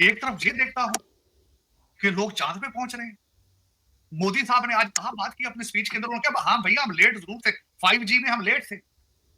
एक तरफ ये देखता हूं कि लोग चांद पे पहुंच रहे हैं। मोदी साहब ने आज कहा, बात की अपने स्पीच के अंदर, उन्होंने कहा हाँ भैया हम लेट जरूर थे, 5G में हम लेट थे,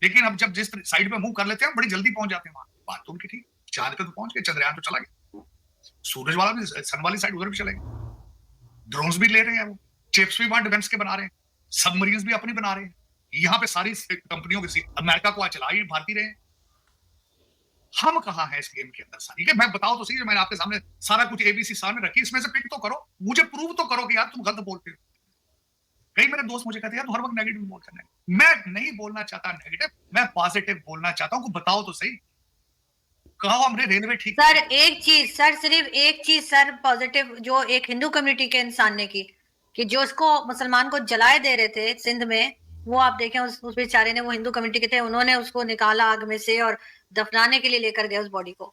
लेकिन हम जब जिस साइड पे मूव कर लेते हैं हम बड़ी जल्दी पहुंच जाते हैं वहां। बात तो उनकी ठीक, चांद पे तो पहुंच गए, चंद्रयान तो चला गया, सूरज वाला भी, सन वाली साइड उधर भी चले गए, ड्रोन्स भी ले रहे हैं, वो चिप्स भी वहां डिफेंस के बना रहे हैं, सबमरीन्स भी अपनी बना रहे हैं। यहाँ पे सारी कंपनियों की, अमेरिका को आज चला ही भारतीय रहे हैं। हम कहाँ हैं इस गेम के अंदर? सारी के मैं बताओ तो सही, मैंने आपके सामने सारा कुछ एबीसी सामने रखी, इसमें से पिक तो करो, मुझे प्रूव तो करो कि यार तुम गलत बोलते हो। कई मेरे दोस्त मुझे कहते हैं यार तू हर वक्त नेगेटिव बोलता है। मैं नहीं बोलना चाहता नेगेटिव, मैं पॉजिटिव बोलना चाहता हूँ। बताओ तो सही, कहो हमने रेलवे ठीक सर एक चीज, सर सिर्फ एक चीज सर पॉजिटिव जो एक हिंदू कम्युनिटी के इंसान ने की, कि जो उसको मुसलमान को जलाए दे रहे थे सिंध में, वो आप देखें उस बेचारे ने, वो हिंदू कम्युनिटी के थे, उन्होंने उसको निकाला आग में से और दफनाने के लिए लेकर गए उस बॉडी को।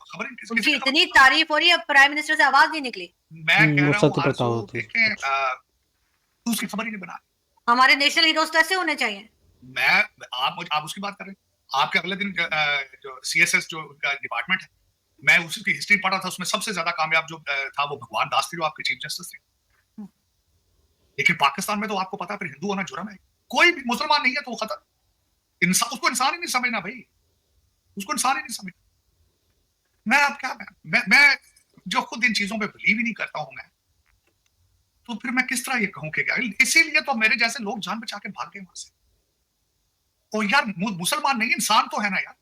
उनकी इतनी तारीफ हो रही है, प्राइम मिनिस्टर से आवाज नहीं निकली। मैं कह रहा हूँ सत्यप्रता आरजू, होती है। देखें उसकी खबर ही नहीं बना। हमारे नेशनल हीरोज तो ऐसे होने चाहिए। आप उसकी बात कर रहे हैं। आपके अगले दिन जो सीएसएस जो डिपार्टमेंट है, मैं उसकी हिस्ट्री पढ़ा था, उसमें सबसे ज्यादा कामयाब जो था वो भगवान दास थे, जो आपके चीफ जस्टिस थे। लेकिन पाकिस्तान में तो आपको पता है फिर हिंदू होना जुर्म है। कोई भी मुसलमान नहीं है तो वो खतर, इंसान, उसको इंसान ही नहीं समझना भाई, उसको इंसान ही नहीं समझना। मैं अब क्या, मैं जो खुद इन चीजों पे बिलीव ही नहीं करता हूं मैं, तो फिर मैं किस तरह ये कहूं कि क्या? इसीलिए तो मेरे जैसे लोग जान बचा के भाग गए वहां से। और यार मुसलमान नहीं, इंसान तो है ना यार,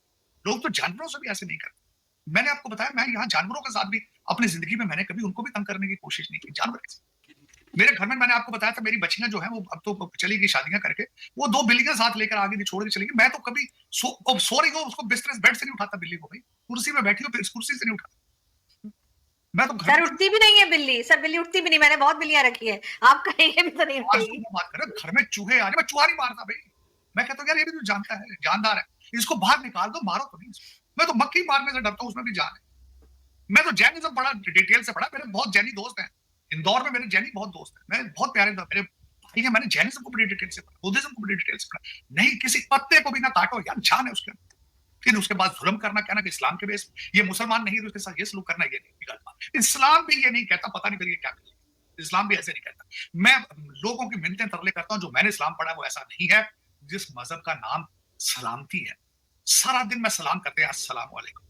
लोग तो जानवरों से भी ऐसे नहीं करते। मैंने आपको बताया, मैं यहाँ जानवरों के साथ भी अपनी जिंदगी में मैंने कभी उनको भी तंग करने की कोशिश नहीं की। जानवर कैसे? मेरे घर में मैंने आपको बताया था, मेरी बच्चियां जो है वो अब तो चली गई शादियां करके, वो 2 बिल्लियां साथ लेकर आगे छोड़ के चली गई। मैं तो कभी सो रही हो उसको बिस्तर बेड से नहीं उठाता बिल्ली को, भाई कुर्सी में बैठी हो फिर इस कुर्सी से नहीं उठाता। मैं तो घर सर उठती भी नहीं है बिल्ली, सर बिल्ली उठती भी नहीं, मैंने बहुत बिल्लियां रखी है, आप कहेंगे भी तो नहीं उठेगी। बात कर, घर में चूहे आ रहे, मैं चूहा नहीं मारता भाई। मैं कहता हूँ यार ये भी तो जानता है, जानदार है, इसको बाहर निकाल दो, मारो तो नहीं इसको। मैं तो मक्खी मारने से डरता हूँ, उसमें भी जान है। मैं तो जैनिज्म बड़ा डिटेल से पढ़ा, मेरे बहुत जैनी दोस्त हैं इंदौर में, मेरे जैनी बहुत दोस्त हैं, मैं बहुत प्यारे मेरे भाई हैं। मैंने जैनिज्म को बड़ी डिटेल से पढ़ा, बुद्धिज्म को बड़ी डिटेल से पढ़ा। नहीं किसी पत्ते को भी ना काटो यार, जान है उसके अंदर। फिर उसके बाद जुल्म करना, कहना कि इस्लाम के बेस ये मुसलमान नहीं तो उसके साथ ये सलूक करना, ये नहीं गलत बात। इस्लाम भी ये नहीं कहता, पता नहीं फिर ये क्या कहता, इस्लाम भी ऐसे नहीं कहता। मैं लोगों की मिन्नतें तरले करता हूं, जो मैंने इस्लाम पढ़ा वो ऐसा नहीं है, जिस मजहब का नाम सलामती है। सारा दिन मैं सलाम करते हैं अस्सलाम वालेकुम,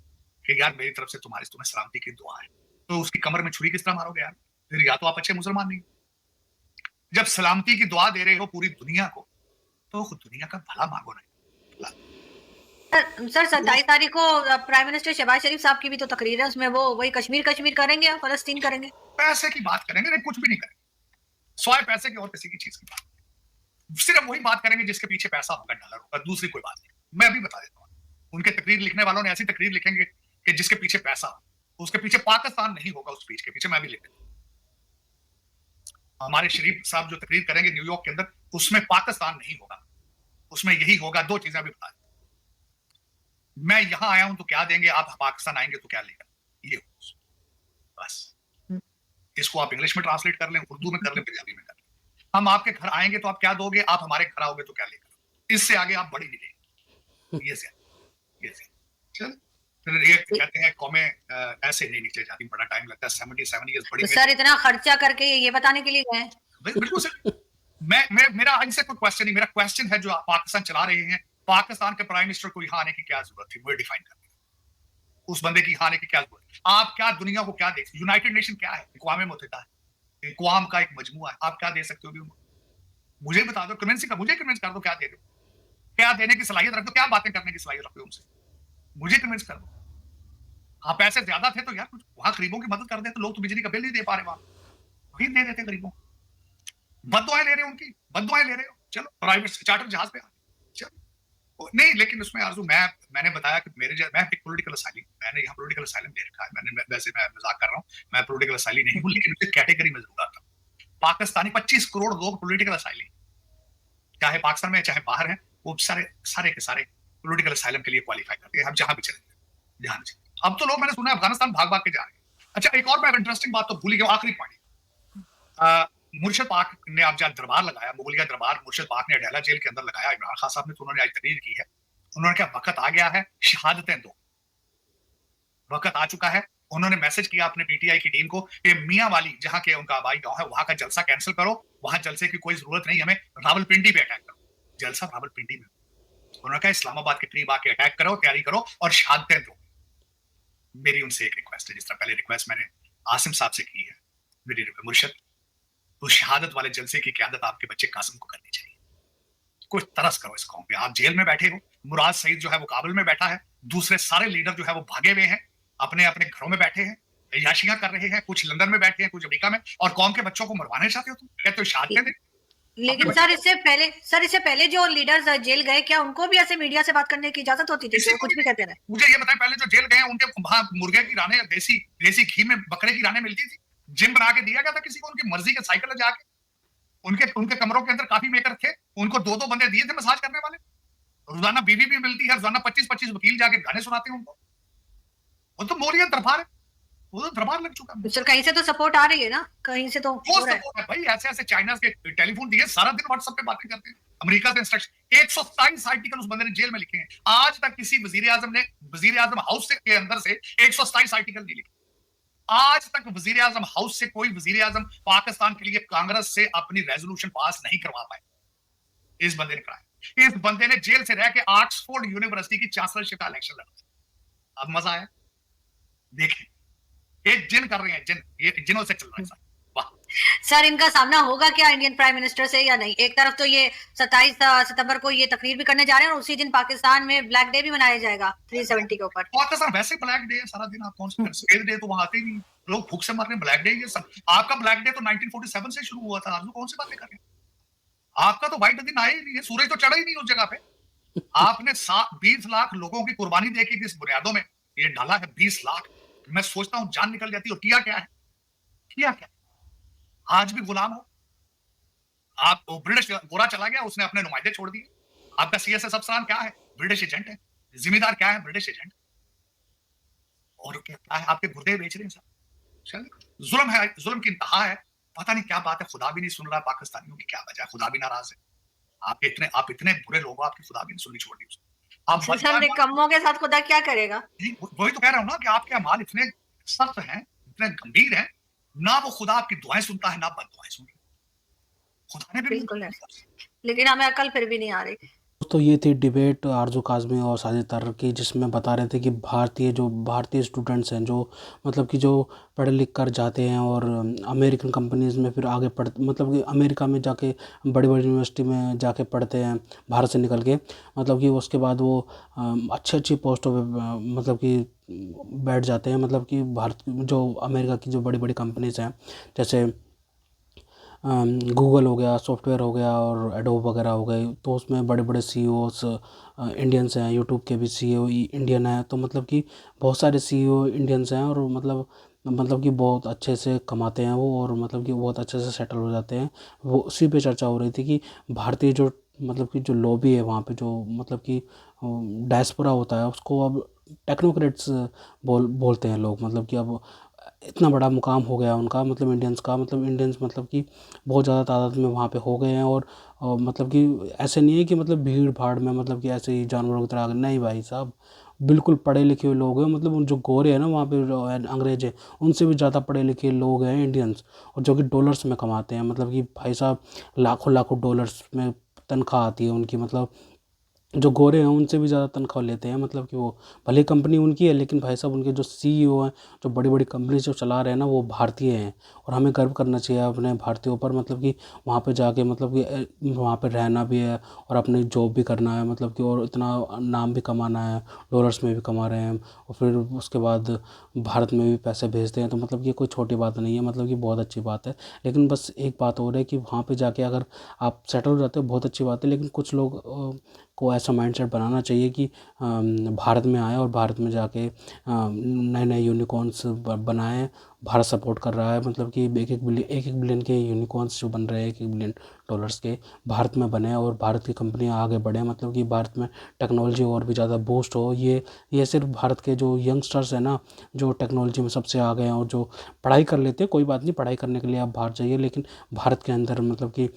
कि यार मेरी तरफ से तुम्हें सलामती की दुआ है। तो उसकी कमर में छुरी किस तरह मारोगे यार? फिर या तो आप अच्छे मुसलमान नहीं। जब सलामती की दुआ दे रहे हो पूरी दुनिया को, तो खुद दुनिया का भला मांगो ना। सर 27 तारीख को प्राइम मिनिस्टर शहबाज शरीफ साहब की भी तो तकरीर है, उसमें वो वही कश्मीर करेंगे या फलस्तीन करेंगे? पैसे की बात करेंगे, नहीं कुछ भी नहीं करेंगे, सवाए पैसे की और किसी की चीज की बात। सिर्फ वही बात करेंगे जिसके पीछे पैसा होगा, डॉलर होगा, दूसरी कोई बात नहीं। मैं अभी बता देता हूँ, उनके तकरीर लिखने वालों ने ऐसी तकरीर लिखेंगे कि जिसके पीछे पैसा हो, उसके पीछे पाकिस्तान नहीं होगा, उस स्पीच के पीछे मैं भी लिख देता हूँ। हमारे शरीफ साहब जो तकरीर करेंगे न्यूयॉर्क के अंदर, उसमें पाकिस्तान नहीं होगा, उसमें यही होगा। 2 चीजें भी बता, मैं यहां आया हूं तो क्या देंगे, आप पाकिस्तान आएंगे तो क्या लेगा, ये बस। इसको आप इंग्लिश में ट्रांसलेट कर लें, उर्दू में कर लें, पंजाबी में कर लें। हम आपके घर आएंगे तो आप क्या दोगे, आप हमारे घर आओगे तो क्या लेकर। इससे आगे आप बड़ी नहीं लेंगे। ये चल फिर ये कहते हैं कौमें ऐसे नहीं नीचे जाती, बड़ा टाइम लगता है, 77 ईयर्स बड़ी। तो सर इतना खर्चा करके ये बताने के लिए गए? बिल्कुल सर। मेरा इनसे कोई क्वेश्चन नहीं, मेरा क्वेश्चन है जो आप पाकिस्तान चला रहे हैं, पाकिस्तान के प्राइम मिनिस्टर को यहाँ आने की क्या जरूरत थी, वो डिफाइन कर, उस बंदे की यहाँ आने की क्या जरूरत। आप क्या दुनिया को क्या देख, यूनाइटेड नेशन क्या है, अक़वाम मुत्तहिदा है, अक़वाम का एक मजमुआ है, आप क्या दे सकते हो भी उनको? मुझे बता दो, कन्विंसिंग का मुझे कन्विंस कर दो, क्या दे दो, क्या देने की सलाहियत रख दो, क्या बातें करने की सलाहियत रखते हो उनसे, मुझे कन्विंस कर दो। हाँ पैसे ज्यादा थे तो यार कुछ वहां गरीबों की मदद कर दे, तो लोग तो बिजली का बिल नहीं दे पा रहे, वहां वही दे देते गरीबों। बददुआएं ले रहे हो, उनकी बददुआएं ले रहे हो, चलो प्राइवेट चार्टर जहाज पे चलो। नहीं लेकिन उसमें आरजू मैंने बताया कि मैं एक पॉलिटिकल असाइली, मैंने यहाँ पॉलिटिकल असाइलम दे रखा है। वैसे मैं मजाक कर रहा हूँ, मैं पॉलिटिकल असाइली नहीं हूँ, लेकिन उस कैटेगरी में जरूर आता हूँ। पाकिस्तानी 25 करोड़ लोग पॉलिटिकल असाइली, चाहे पाकिस्तान में चाहे बाहर हैं, वो सारे के सारे पॉलिटिकल असाइलम के लिए क्वालिफाई करते हैं। हम जहां भी चले, जहां भी। अब तो लोग, मैंने सुना है अफगानिस्तान भाग भाग के जा रहे हैं। अच्छा एक और मैं इंटरेस्टिंग बात तो भूल ही गया, आखिरी पॉइंट। मुर्शिद पाक ने अब जब दरबार लगाया, मुगलिया दरबार मुर्शिद पाक ने अडेला जेल के अंदर लगाया, इमरान खान साहब ने, तो उन्होंने आज तकरीर की है, उन्होंने कहा वक्त आ गया है शहादतें दो, वक्त आ चुका है उन्होंने मैसेज किया अपने पीटीआई की टीम को कि मियां वाली जहां के उनका आबाई गांव है वहां का जलसा कैंसिल करो, वहां जलसे की कोई जरूरत नहीं, हमें रावलपिंडी पे अटैक करो। जलसा रावलपिंडी में। उन्होंने कहा इस्लामाबाद के करीब आके अटैक करो, तैयारी करो और शहादतें दो। मेरी उनसे एक रिक्वेस्ट है, जिस तरह पहले रिक्वेस्ट मैंने आसिम साहब से की है, मेरी मुर्शद, तो शहादत वाले जलसे की क़यादत आपके बच्चे कासिम को करनी चाहिए। कुछ तरस करो इस कौम पे। आप जेल में बैठे हो, मुराद सईद जो है वो काबुल में बैठा है, दूसरे सारे लीडर जो है वो भागे हुए हैं, अपने अपने घरों में बैठे हैं, याशियां कर रहे हैं, कुछ लंदन में बैठे हैं, कुछ अमेरिका में, और कौम के बच्चों को मरवाने चाहते हो तुम? कहते हो शहादतें दे। लेकिन सर इससे पहले जो लीडर्स जेल गए, क्या उनको भी ऐसे मीडिया से बात करने की इजाजत होती थी? कुछ भी कहते रहे? मुझे ये बताएं, पहले जो जेल गए उनके वहां मुर्गे की राने, देसी घी में बकरे की राने मिलती थी? जिम बना के दिया गया था किसी को उनकी मर्जी के साइकिल में जाके? उनके कमरों के अंदर काफी मेकर थे, उनको 2-2 बंदे दिए थे मसाज करने वाले। रोजाना बीवी भी मिलती है, रोजाना 25-25 वकील जाके गाने सुनाते हैं उनको। वो तो मोरियत दरबार है, वो तो दरबार लग चुका है। सर कहीं से तो सपोर्ट आ रही है ना, कहीं से तो वो सपोर्ट है भाई। ऐसे चाइना के टेलीफोन दिए, सारा दिन व्हाट्सएप पे बातें करते हैं, अमेरिका से इंस्ट्रक्शन। 127 आर्टिकल उस बंदे ने जेल में लिखे हैं। आज तक किसी वजीर आजम हाउस के अंदर से 127 आर्टिकल नहीं लिखे। आज तक वजीर आजम हाउस से कोई वजीर आजम पाकिस्तान के लिए कांग्रेस से अपनी रेजोल्यूशन पास नहीं करवा पाए, इस बंदे ने कराया। इस बंदे ने जेल से रह के ऑक्सफोर्ड यूनिवर्सिटी की चांसलरशिप का इलेक्शन लड़ा। अब मजा आया? देखें, ये जिन कर रहे हैं, ये जिनों से चल रहा है सर। वाह सर, इनका सामना होगा क्या इंडियन प्राइम मिनिस्टर से या नहीं? एक तरफ तो ये 27 सितंबर को ये तकरीर भी करने जा रहे हैं और उसी दिन पाकिस्तान में ब्लैक डे भी मनाया जाएगा 370 के ऊपर। पाकिस्तान वैसे ब्लैक डे है सारा दिन। आप कौन सा सफेद डे तो वहां आते ही नहीं, लोग भूख से मर रहे हैं। ब्लैक डे ये सब आपका ब्लैक डे तो 1947 से शुरू हुआ था। आप कौन सी बातें कर रहे हैं? आपका तो व्हाइट दिन आया ही नहीं है, सूरज तो चढ़ा ही नहीं उस जगह पे। आपने 20 लाख लोगों की कुर्बानी देखी किस बुनियादों में ये डाला है? 20 लाख। मैं सोचता हूं जान निकल जाती। और किया क्या है? किया क्या? आज भी गुलाम हो आप। ब्रिटिश गोरा चला गया, उसने अपने नुमाइंदे छोड़ दिए। आपका सीएसएस अफसरान क्या है? ब्रिटिश एजेंट है। जिम्मेदार क्या है? British agent. और क्या है? आपके गुर्दे बेच रहे हैं सब। जुल्म है, जुल्म की इंतहा है। पता नहीं क्या बात है, खुदा भी नहीं सुन रहा पाकिस्तानियों की क्या वजह है। खुदा भी नाराज है। आप इतने बुरे लोग हो, आपकी खुदा भी नहीं सुननी छोड़ दी उसने। आप सर, निकम्मों के साथ खुदा क्या करेगा? वही तो कह रहा हूं ना कि आपके अमाल इतने सख्त हैं, इतने गंभीर हैं, ना वो खुदा आपकी दुआएं सुनता है, ना बद दुआएं सुन रहा। खुदा ने भी बिल्कुल है, लेकिन हमें अकल फिर भी नहीं आ रही। तो ये थी डिबेट आरजू काज़मी और साजिद तारर की, जिसमें बता रहे थे कि भारतीय स्टूडेंट्स हैं जो मतलब कि जो पढ़ लिख कर जाते हैं और अमेरिकन कंपनीज़ में फिर आगे मतलब कि अमेरिका में जाके बड़ी बड़ी यूनिवर्सिटी में जाके पढ़ते हैं भारत से निकल के। मतलब कि उसके बाद वो अच्छी पोस्टों पे मतलब कि बैठ जाते हैं। मतलब कि भारत जो अमेरिका की जो बड़ी बड़ी कंपनीज़ हैं, जैसे गूगल हो गया, सॉफ्टवेयर हो गया और एडोब वगैरह हो गए, तो उसमें बड़े बड़े सीईओस इंडियंस हैं। यूट्यूब के भी सीईओ इंडियन है। तो मतलब कि बहुत सारे सीईओ इंडियंस हैं और मतलब कि बहुत अच्छे से कमाते हैं वो, और मतलब कि बहुत अच्छे से सेटल हो जाते हैं। वो उसी पे चर्चा हो रही थी कि भारतीय जो मतलब कि जो लॉबी है वहाँ पे, जो मतलब कि डायस्पोरा होता है, उसको अब टेक्नोक्रेट्स बोलते हैं लोग। मतलब कि अब इतना बड़ा मुकाम हो गया उनका, मतलब इंडियंस का, मतलब इंडियंस मतलब कि बहुत ज़्यादा तादाद में वहाँ पे हो गए हैं। और मतलब कि ऐसे नहीं है कि मतलब भीड़ भाड़ में मतलब कि ऐसे ही जानवरों की तरह आ गए। नहीं भाई साहब, बिल्कुल पढ़े लिखे हुए लोग हैं। मतलब उन जो गोरे हैं ना वहाँ पे, जो अंग्रेज हैं, उनसे भी ज़्यादा पढ़े लिखे लोग हैं इंडियंस, और जो कि डॉलर्स में कमाते हैं। मतलब कि भाई साहब लाखों लाखों डॉलर्स में तनख्वाह आती है उनकी। मतलब जो गोरे हैं उनसे भी ज़्यादा तनख्वाह लेते हैं। मतलब कि वो भले कंपनी उनकी है, लेकिन भाई साहब उनके जो सीईओ हैं, जो बड़ी बड़ी कंपनी जो चला रहे हैं ना, वो भारतीय हैं। और हमें गर्व करना चाहिए अपने भारतीयों पर। मतलब कि वहाँ पे जाके मतलब कि वहाँ पे रहना भी है और अपनी जॉब भी करना है। मतलब कि और इतना नाम भी कमाना है, डॉलर्स में भी कमा रहे हैं, और फिर उसके बाद भारत में भी पैसे भेजते हैं। तो मतलब ये कोई छोटी बात नहीं है, मतलब कि बहुत अच्छी बात है। लेकिन बस एक बात और है कि वहाँ पे जाके अगर आप सेटल हो जाते हो बहुत अच्छी बात है, लेकिन कुछ लोग को ऐसा माइंडसेट बनाना चाहिए कि भारत में आए और भारत में जाके नए नए यूनिकॉर्न्स बनाएं। भारत सपोर्ट कर रहा है। मतलब कि एक बिलियन के यूनिकॉर्न्स जो बन रहे हैं, 1 बिलियन डॉलर्स के, भारत में बने और भारत की कंपनियां आगे बढ़ें। मतलब कि भारत में टेक्नोलॉजी और भी ज़्यादा बूस्ट हो। ये सिर्फ भारत के जो यंगस्टर्स हैं ना, जो टेक्नोलॉजी में सबसे आगे हैं और जो पढ़ाई कर लेते हैं, कोई बात नहीं, पढ़ाई करने के लिए आप बाहर जाइए, लेकिन भारत के अंदर मतलब कि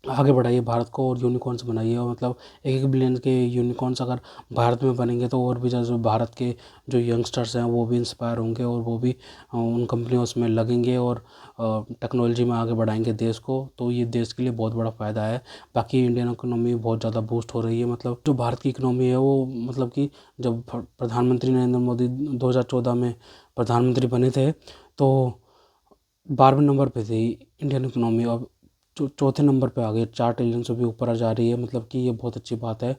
आगे बढ़ाइए भारत को और यूनिकॉर्न्स बनाइए। और मतलब 1-1 बिलियन के यूनिकॉर्न्स अगर भारत में बनेंगे तो और भी ज़्यादा जो भारत के जो यंगस्टर्स हैं वो भी इंस्पायर होंगे और वो भी उन कंपनियों में लगेंगे और टेक्नोलॉजी में आगे बढ़ाएंगे देश को। तो ये देश के लिए बहुत बड़ा फ़ायदा है। बाकी इंडियन इकोनॉमी बहुत ज़्यादा बूस्ट हो रही है। मतलब जो भारत की इकोनॉमी है वो मतलब कि जब प्रधानमंत्री नरेंद्र मोदी 2014 में प्रधानमंत्री बने थे तो 12वें नंबर पे थी इंडियन इकोनॉमी। अब चौथे नंबर पे आ गई, 4 ट्रिलियन से भी ऊपर जा रही है। मतलब कि ये बहुत अच्छी बात है।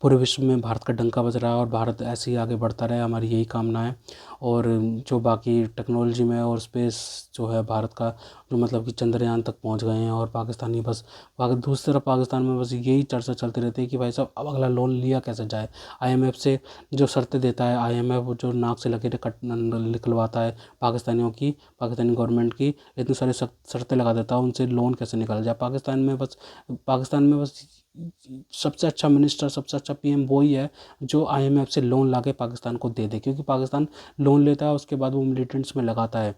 पूरे विश्व में भारत का डंका बज रहा है और भारत ऐसे ही आगे बढ़ता रहे, हमारी यही कामना है। और जो बाकी टेक्नोलॉजी में और स्पेस जो है भारत का, जो मतलब कि चंद्रयान तक पहुंच गए हैं और पाकिस्तानी बस दूसरी तरफ पाकिस्तान में बस यही चर्चा चलती रहती है कि भाई साहब अब अगला लोन लिया कैसे जाए। आईएमएफ से जो शर्तें देता है आईएमएफ, जो नाक से लकीरें कट निकलवाता है पाकिस्तानियों की, पाकिस्तानी गवर्नमेंट की इतनी सारी शर्तें लगा देता है, उनसे लोन कैसे निकल जाए। पाकिस्तान में बस सबसे अच्छा मिनिस्टर, सबसे अच्छा पीएम वही है जो आईएमएफ से लोन लाके पाकिस्तान को दे दे, क्योंकि पाकिस्तान लोन लेता है उसके बाद वो मिलिटेंट्स में लगाता है।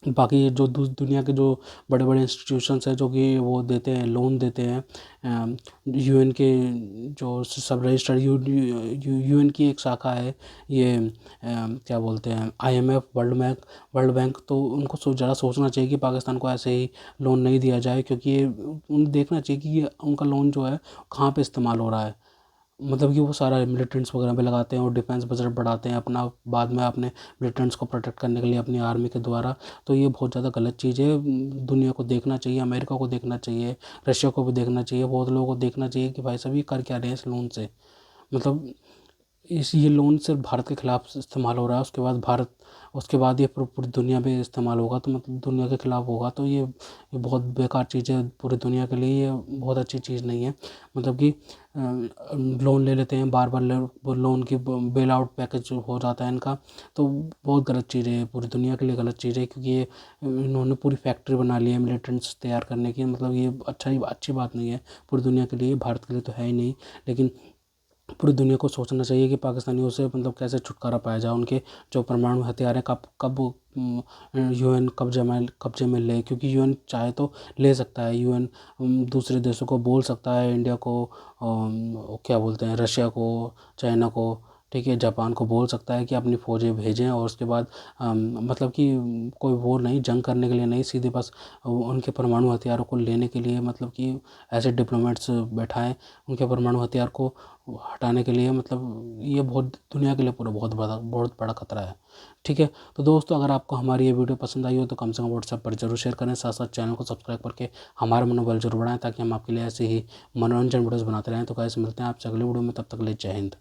बाकी जो दुनिया के जो बड़े बड़े इंस्टीट्यूशंस हैं जो कि वो देते हैं, लोन देते हैं, यूएन के जो सब रजिस्टर्ड यूएन की एक शाखा है ये, क्या बोलते हैं, आईएमएफ, वर्ल्ड बैंक। तो उनको ज़रा सोचना चाहिए कि पाकिस्तान को ऐसे ही लोन नहीं दिया जाए, क्योंकि ये उन देखना चाहिए कि ये उनका लोन जो है कहाँ पे इस्तेमाल हो रहा है। मतलब कि वो सारा मिलिटेंट्स वगैरह पे लगाते हैं और डिफेंस बजट बढ़ाते हैं अपना, बाद में अपने मिलिटेंट्स को प्रोटेक्ट करने के लिए अपनी आर्मी के द्वारा। तो ये बहुत ज़्यादा गलत चीज़ है। दुनिया को देखना चाहिए, अमेरिका को देखना चाहिए, रशिया को भी देखना चाहिए, बहुत लोगों को देखना चाहिए कि भाई साहब ये कर क्या रहे हैं इस लोन से। मतलब ये लोन सिर्फ भारत के खिलाफ इस्तेमाल हो रहा है, उसके बाद ये पूरी दुनिया में इस्तेमाल होगा तो मतलब दुनिया के खिलाफ होगा। तो ये बहुत बेकार चीज़ है पूरी दुनिया के लिए, ये बहुत अच्छी चीज़ नहीं है। मतलब कि लोन ले लेते हैं बार बार, लोन की बेल आउट पैकेज हो जाता है इनका। तो बहुत गलत चीज़ है, पूरी दुनिया के लिए गलत चीज़ है, क्योंकि ये इन्होंने पूरी फैक्ट्री बना ली है मिलिटेंट्स तैयार करने की। मतलब ये अच्छी बात नहीं है पूरी दुनिया के लिए, भारत के लिए तो है ही नहीं। लेकिन पूरी दुनिया को सोचना चाहिए कि पाकिस्तानियों से मतलब कैसे छुटकारा पाया जाए। उनके जो परमाणु हथियार हैं कब कब यूएन कब्जे में ले, क्योंकि यूएन चाहे तो ले सकता है। यूएन दूसरे देशों को बोल सकता है, इंडिया को, क्या बोलते हैं, रशिया को, चाइना को, ठीक है, जापान को बोल सकता है कि अपनी फ़ौजें भेजें। और उसके बाद मतलब कि कोई वो नहीं, जंग करने के लिए नहीं, सीधे बस उनके परमाणु हथियारों को लेने के लिए, मतलब कि ऐसे डिप्लोमेट्स बैठाएं उनके परमाणु हथियार को हटाने के लिए। मतलब ये बहुत दुनिया के लिए पूरा बहुत बड़ा खतरा है। ठीक है, तो दोस्तों अगर आपको हमारी ये वीडियो पसंद आई हो तो कम से कम व्हाट्सएप पर जरूर शेयर करें, साथ साथ चैनल को सब्सक्राइब करके हमारा मनोबल जरूर बढ़ाएं, ताकि हम आपके लिए ऐसे ही मनोरंजन वीडियोस बनाते रहें। तो गाइस मिलते हैं आपसे अगली वीडियो में, तब तक ले जय हिंद।